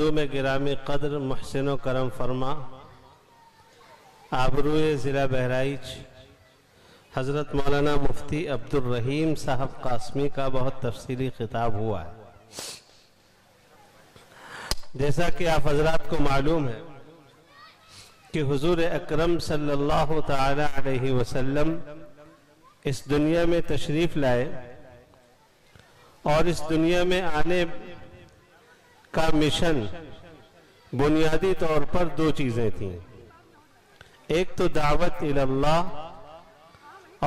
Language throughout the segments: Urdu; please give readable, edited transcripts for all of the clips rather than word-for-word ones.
مخدوم گرامی قدر محسن و کرم فرما آبروئے ضلع بہرائچ حضرت مولانا مفتی عبدالرحیم صاحب قاسمی کا بہت تفصیلی خطاب ہوا ہے۔ جیسا کہ آپ حضرات کو معلوم ہے کہ حضور اکرم صلی اللہ تعالی علیہ وسلم اس دنیا میں تشریف لائے اور اس دنیا میں آنے کا مشن بنیادی طور پر دو چیزیں تھیں، ایک تو دعوت اللہ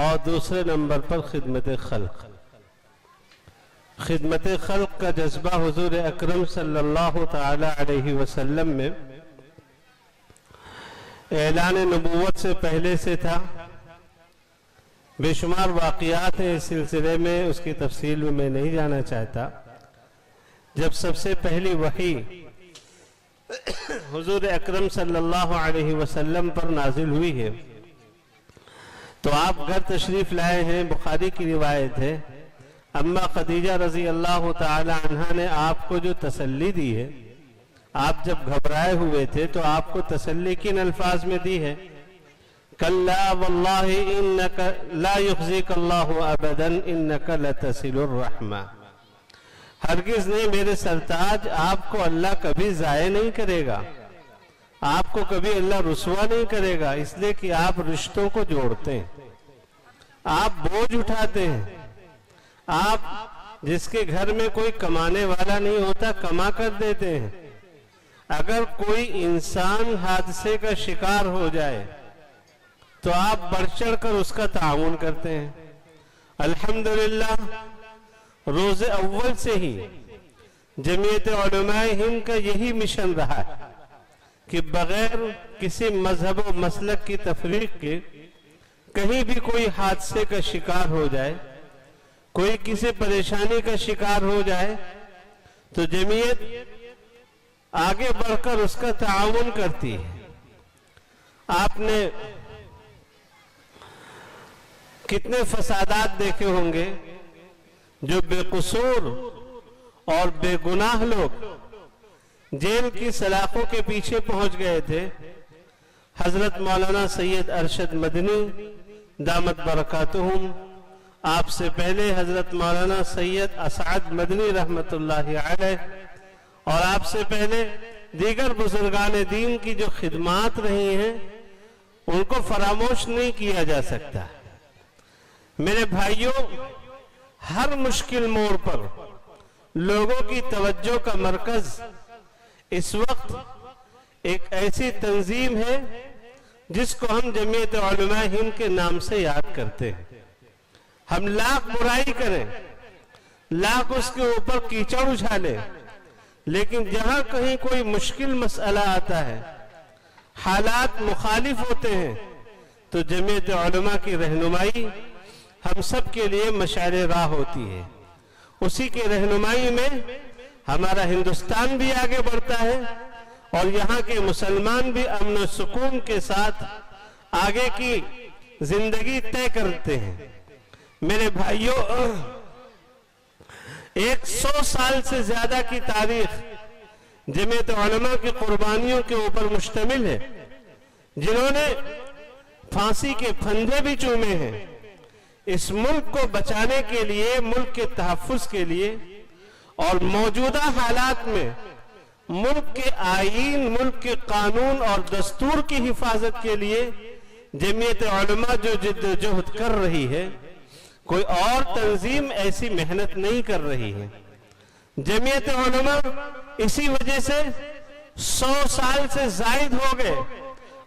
اور دوسرے نمبر پر خدمت خلق۔ خدمت خلق کا جذبہ حضور اکرم صلی اللہ تعالی علیہ وسلم میں اعلان نبوت سے پہلے سے تھا۔ بے شمار واقعات ہیں اس سلسلے میں، اس کی تفصیل میں نہیں جانا چاہتا۔ جب سب سے پہلی وحی حضور اکرم صلی اللہ علیہ وسلم پر نازل ہوئی ہے تو آپ گھر تشریف لائے ہیں۔ بخاری کی روایت ہے، اما خدیجہ رضی اللہ تعالی عنہ نے آپ کو جو تسلی دی ہے، آپ جب گھبرائے ہوئے تھے تو آپ کو تسلی کن الفاظ میں دی ہے؟ کلا واللہ انک لا یخزیک اللہ ابدا انک لتصل الرحمہ۔ ہرگز نہیں میرے سرتاج، آپ کو اللہ کبھی ضائع نہیں کرے گا، آپ کو کبھی اللہ رسوا نہیں کرے گا، اس لیے کہ آپ رشتوں کو جوڑتے ہیں، آپ بوجھ اٹھاتے ہیں۔ آپ جس کے گھر میں کوئی کمانے والا نہیں ہوتا کما کر دیتے ہیں۔ اگر کوئی انسان حادثے کا شکار ہو جائے تو آپ بڑھ چڑھ کر اس کا تعاون کرتے ہیں۔ الحمدللہ روز اول سے ہی جمعیت علماء ہند کا یہی مشن رہا ہے کہ بغیر کسی مذہب و مسلک کی تفریق کے کہیں بھی کوئی حادثے کا شکار ہو جائے، کوئی کسی پریشانی کا شکار ہو جائے تو جمعیت آگے بڑھ کر اس کا تعاون کرتی ہے۔ آپ نے کتنے فسادات دیکھے ہوں گے جو بے قصور اور بے گناہ لوگ جیل کی سلاخوں کے پیچھے پہنچ گئے تھے۔ حضرت مولانا سید ارشد مدنی دامت برکاتہم، آپ سے پہلے حضرت مولانا سید اسعد مدنی رحمت اللہ علیہ، اور آپ سے پہلے دیگر بزرگان دین کی جو خدمات رہی ہیں ان کو فراموش نہیں کیا جا سکتا۔ میرے بھائیوں، ہر مشکل موڑ پر لوگوں کی توجہ کا مرکز اس وقت ایک ایسی تنظیم ہے جس کو ہم جمعیت علماء ہند کے نام سے یاد کرتے ہیں۔ ہم لاکھ برائی کریں، لاکھ اس کے اوپر کیچڑ اچھالیں، لیکن جہاں کہیں کوئی مشکل مسئلہ آتا ہے، حالات مخالف ہوتے ہیں، تو جمعیت علماء کی رہنمائی ہم سب کے لیے مشعل راہ ہوتی ہے۔ اسی کے رہنمائی میں ہمارا ہندوستان بھی آگے بڑھتا ہے اور یہاں کے مسلمان بھی امن و سکون کے ساتھ آگے کی زندگی طے کرتے ہیں۔ میرے بھائیوں، 100 سال سے زیادہ کی تاریخ جمعیت علماء کی قربانیوں کے اوپر مشتمل ہے، جنہوں نے پھانسی کے پھندے بھی چومے ہیں اس ملک کو بچانے کے لیے، ملک کے تحفظ کے لیے، اور موجودہ حالات میں ملک کے آئین، ملک کے قانون اور دستور کی حفاظت کے لیے جمعیت علماء جو جد و جہد کر رہی ہے، کوئی اور تنظیم ایسی محنت نہیں کر رہی ہے۔ جمعیت علماء اسی وجہ سے 100 سال سے زائد ہو گئے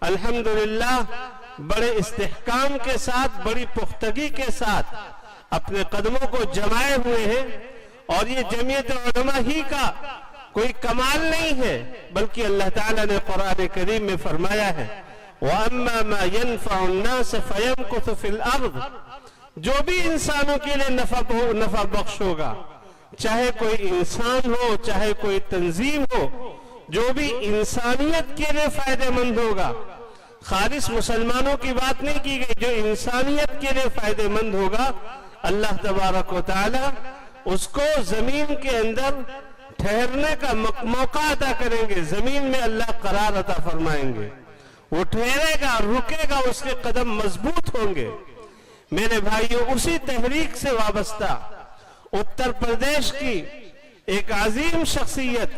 الحمدللہ بڑے استحکام کے ساتھ، بڑی پختگی کے ساتھ اپنے قدموں کو جمائے ہوئے ہیں، اور یہ جمعیت علماء ہی کا کوئی کمال نہیں ہے، بلکہ اللہ تعالیٰ نے قرآن کریم میں فرمایا ہے وَأَمَّا مَا يَنْفَعُ النَّاسَ فَيَمْكُثُ فِي الْأَرْضِ، جو بھی انسانوں کے لیے نفع بخش ہوگا، چاہے کوئی انسان ہو، چاہے کوئی تنظیم ہو، جو بھی انسانیت کے لیے فائدہ مند ہوگا، خالص مسلمانوں کی بات نہیں کی گئی، جو انسانیت کے لیے فائدہ مند ہوگا، اللہ تبارک و تعالی اس کو زمین کے اندر ٹھہرنے کا موقع عطا کریں گے، زمین میں اللہ قرار عطا فرمائیں گے، وہ ٹھہرے گا، رکے گا، اس کے قدم مضبوط ہوں گے۔ میرے بھائیوں، اسی تحریک سے وابستہ اتر پردیش کی ایک عظیم شخصیت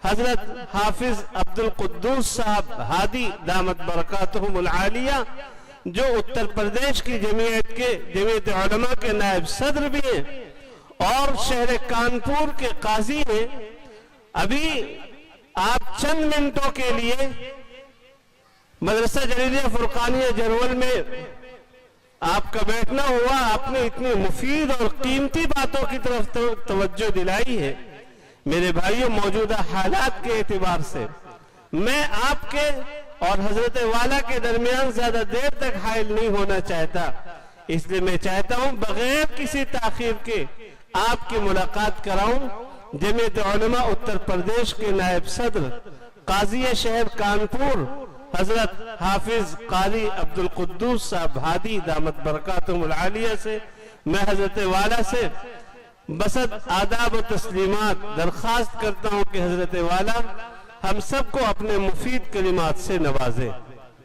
حضرت حافظ عبد القدوس صاحب ہادی دامت برکاتہم العالیہ، جو اتر پردیش کی جمعیت علماء کے نائب صدر بھی ہیں اور شہر کانپور کے قاضی ہیں، ابھی آپ چند منٹوں کے لیے مدرسہ جلیلیہ فرقانیہ جرول میں آپ کا بیٹھنا ہوا، آپ نے اتنی مفید اور قیمتی باتوں کی طرف توجہ دلائی ہے۔ میرے بھائیوں، موجودہ حالات کے اعتبار سے میں آپ کے اور حضرت والا کے درمیان زیادہ دیر تک حائل نہیں ہونا چاہتا، اس لیے میں چاہتا ہوں بغیر کسی تاخیر کے آپ کی ملاقات کراؤں جمعیت علماء اتر پردیش کے نائب صدر قاضی شہر کانپور حضرت حافظ قاری عبد القدوس صاحب ہادی دامت برکاتہم العالیہ سے میں حضرت والا سے بسط آداب و تسلیمات درخواست کرتا ہوں کہ حضرت والا ہم سب کو اپنے مفید کلمات سے نوازے۔